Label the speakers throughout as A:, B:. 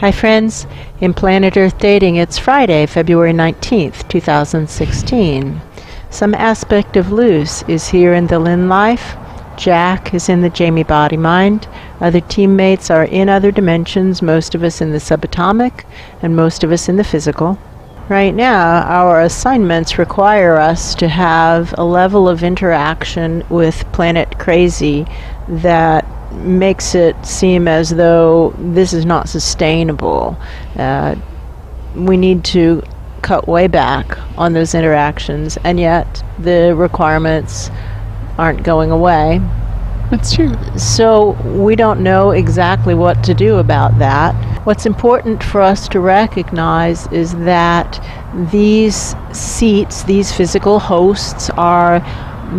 A: Hi friends, in Planet Earth Dating, it's Friday, February 19th, 2016. Some aspect of Luce is here in the Lynn-Life. Jack is in the Jamie body mind. Other teammates are in other dimensions, most of us in the subatomic, and most of us in the physical. Right now, our assignments require us to have a level of interaction with Planet Crazy that makes it seem as though this is not sustainable. We need to cut way back on those interactions, and yet the requirements aren't going away.
B: That's true.
A: So we don't know exactly what to do about that. What's important for us to recognize is that these seats, these physical hosts, are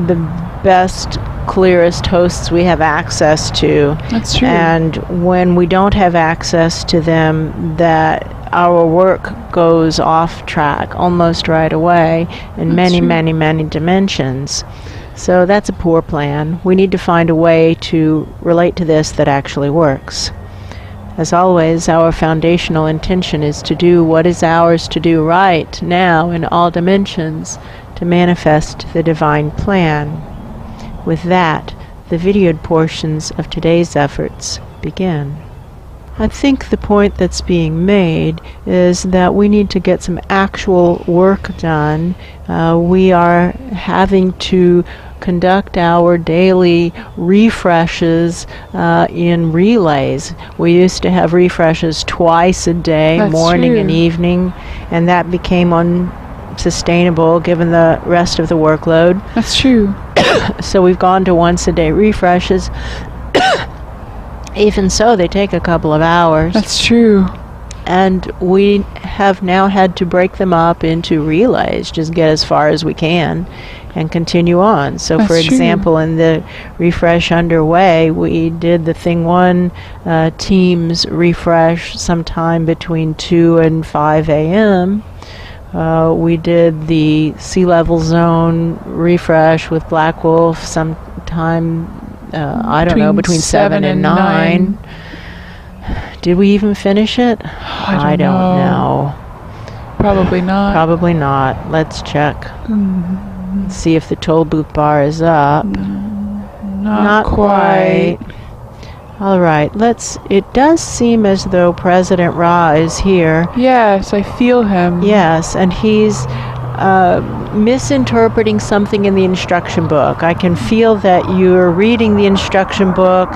A: the best, clearest hosts we have access to.
B: That's true.
A: And when we don't have access to them, that our work goes off track almost right away in many dimensions. So that's a poor plan. We need to find a way to relate to this that actually works. As always, our foundational intention is to do what is ours to do right now in all dimensions to manifest the divine plan. With that, the videoed portions of today's efforts begin. I think the point that's being made is that we need to get some actual work done. We are having to conduct our daily refreshes in relays. We used to have refreshes twice a day,
B: That's
A: morning
B: true.
A: and evening, and that became unsustainable given the rest of the workload.
B: That's true.
A: So we've gone to once a day refreshes. Even so, they take a couple of hours.
B: That's true.
A: And we have now had to break them up into relays, just get as far as we can and continue on. So
B: That's
A: for
B: true.
A: example, in the refresh underway, we did the Thing 1 Teams refresh sometime between 2 and 5 a.m. We did the Sea Level Zone refresh with Black Wolf sometime, I don't know, between 7 and 9. Did we even finish it? I don't know.
B: Probably not.
A: Probably not. Let's check. See if the toll booth bar is up.
B: Not quite.
A: All right, it does seem as though President Ra is here.
B: Yes, I feel him.
A: Yes, and he's misinterpreting something in the instruction book. I can feel that you're reading the instruction book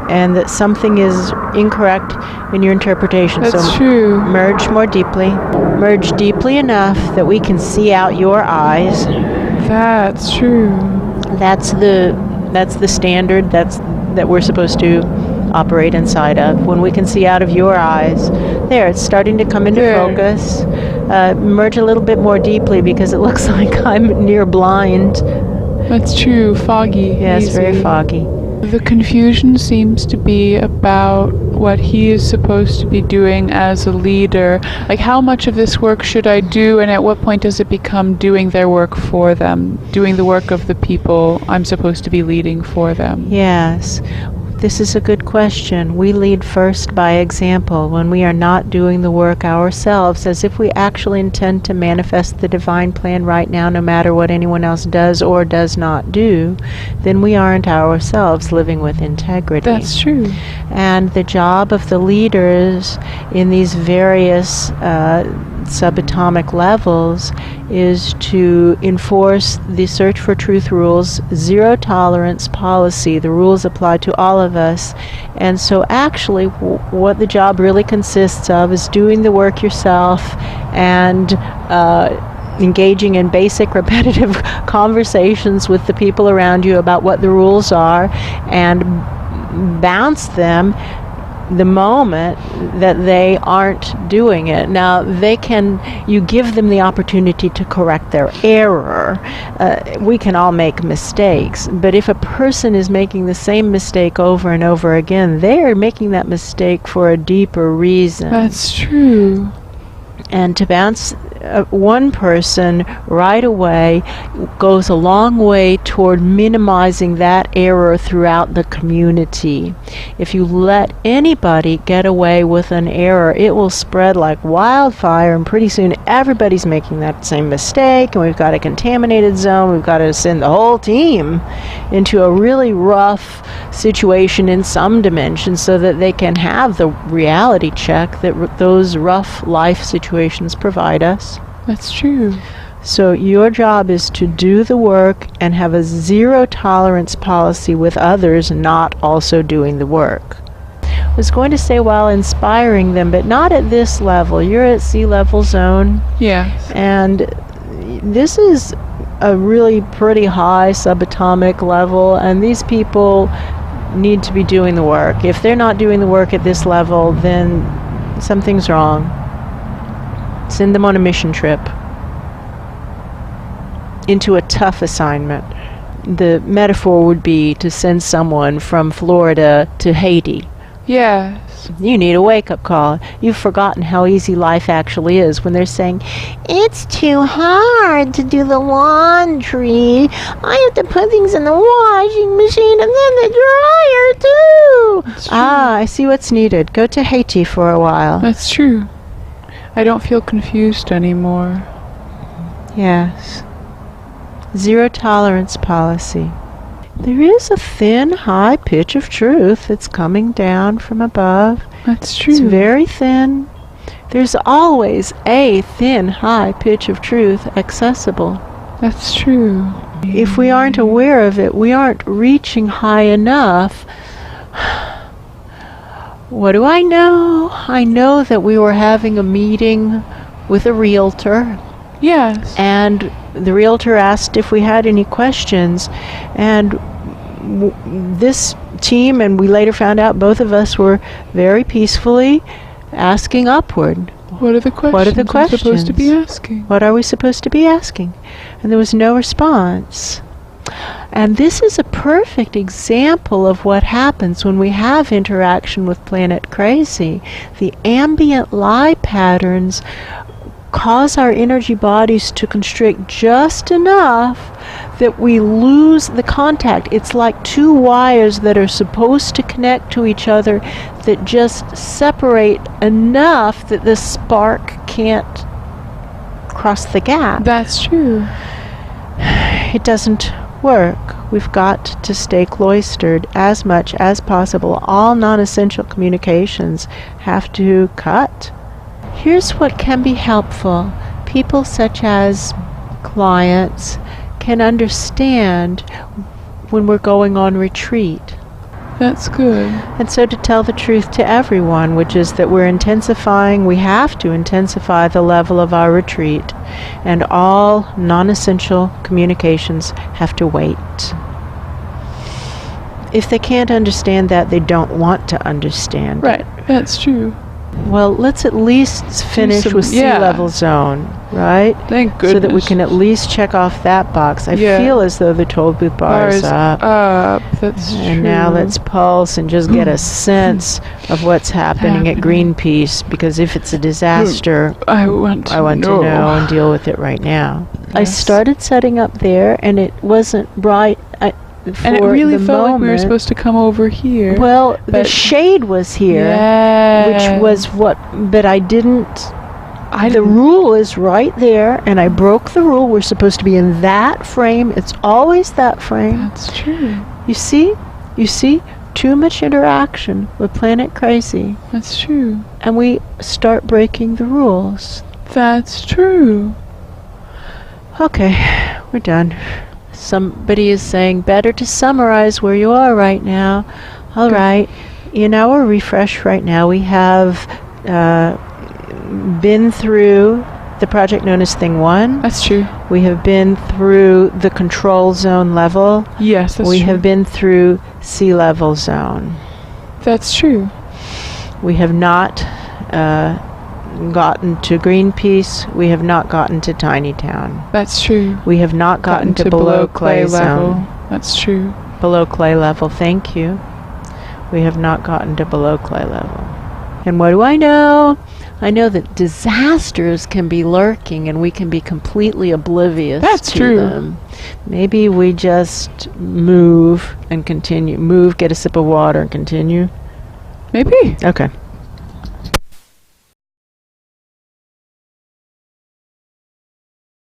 A: and that something is incorrect in your interpretation.
B: That's
A: so
B: true.
A: Merge more deeply. Merge deeply enough that we can see out your eyes.
B: That's true.
A: That's the standard that we're supposed to operate inside of. When we can see out of your eyes. There, it's starting to come into focus. Merge a little bit more deeply because it looks like I'm near blind.
B: That's true. Foggy.
A: Yes,
B: hazy.
A: very foggy.
B: The confusion seems to be about what he is supposed to be doing as a leader. Like, how much of this work should I do, and at what point does it become doing their work for them, doing the work of the people I'm supposed to be leading for them?
A: Yes. This is a good question. We lead first by example when we are not doing the work ourselves, as if we actually intend to manifest the divine plan right now, no matter what anyone else does or does not do, then we aren't ourselves living with integrity.
B: That's true.
A: And the job of the leaders in these various subatomic levels is to enforce the Search for Truth rules, zero tolerance policy. The rules apply to all of us. And so actually what the job really consists of is doing the work yourself and engaging in basic repetitive conversations with the people around you about what the rules are, and bounce them the moment that they aren't doing it. Now, you give them the opportunity to correct their error. We can all make mistakes, but if a person is making the same mistake over and over again, they're making that mistake for a deeper reason.
B: That's true.
A: And to bounce one person right away goes a long way toward minimizing that error throughout the community. If you let anybody get away with an error, it will spread like wildfire, and pretty soon everybody's making that same mistake, and we've got a contaminated zone. We've got to send the whole team into a really rough situation in some dimension so that they can have the reality check that those rough life situations provide us.
B: That's true.
A: So your job is to do the work and have a zero tolerance policy with others not also doing the work. I was going to say while inspiring them, but not at this level. You're at sea level zone.
B: Yes.
A: And this is a really pretty high subatomic level, and these people need to be doing the work. If they're not doing the work at this level, then something's wrong. Send them on a mission trip into a tough assignment. The metaphor would be to send someone from Florida to Haiti.
B: Yes.
A: You need a wake-up call. You've forgotten how easy life actually is when they're saying, "It's too hard to do the laundry. I have to put things in the washing machine and then the dryer too." I see what's needed. Go to Haiti for a while.
B: That's true. I don't feel confused anymore.
A: Yes. Zero tolerance policy. There is a thin, high pitch of truth that's coming down from above.
B: That's true.
A: It's very thin. There's always a thin, high pitch of truth accessible.
B: That's true.
A: If we aren't aware of it, we aren't reaching high enough. What do I know? I know that we were having a meeting with a realtor.
B: Yes.
A: And the realtor asked if we had any questions, and this team, and we later found out both of us were very peacefully asking upward.
B: What are the questions?
A: What are the questions?
B: I'm supposed to be asking?
A: What are we supposed to be asking? And there was no response. And this is a perfect example of what happens when we have interaction with Planet Crazy. The ambient lie patterns cause our energy bodies to constrict just enough that we lose the contact. It's like two wires that are supposed to connect to each other that just separate enough that the spark can't cross the gap.
B: That's true.
A: It doesn't work. We've got to stay cloistered as much as possible. All non-essential communications have to cut. Here's what can be helpful. People such as clients can understand when we're going on retreat.
B: That's good.
A: And so to tell the truth to everyone, which is that we're intensifying, we have to intensify the level of our retreat, and all non-essential communications have to wait. If they can't understand that, they don't want to understand.
B: Right, that's true.
A: Well, let's at least finish with sea level zone, right?
B: Thank goodness.
A: So that we can at least check off that box. I feel as though the toll booth bar is up.
B: That's
A: and
B: true.
A: now let's pulse and just get a sense of what's happening at Greenpeace, because if it's a disaster,
B: I want to know
A: and deal with it right now.
B: Yes.
A: I started setting up there, and it wasn't bright.
B: And it really felt like we were supposed to come over here.
A: Well, the shade was here, which was but I didn't. The rule is right there, and I broke the rule. We're supposed to be in that frame. It's always that frame.
B: That's true.
A: You see? Too much interaction with Planet Crazy.
B: That's true.
A: And we start breaking the rules.
B: That's true.
A: Okay, we're done. Somebody is saying, better to summarize where you are right now. All right. In our refresh right now, we have been through the project known as Thing 1.
B: That's true.
A: We have been through the control zone level.
B: Yes, that's true.
A: We have been through sea level zone.
B: That's true.
A: We have not gotten to Greenpeace. We have not gotten to Tiny Town.
B: That's true.
A: We have not gotten to below clay
B: level.
A: zone.
B: That's true.
A: Below clay level. Thank you. We have not gotten to below clay level. And what do I know? I know that disasters can be lurking and we can be completely oblivious
B: That's
A: to
B: true.
A: them. Maybe we just move and continue. Move, get a sip of water, and continue.
B: Maybe.
A: Okay.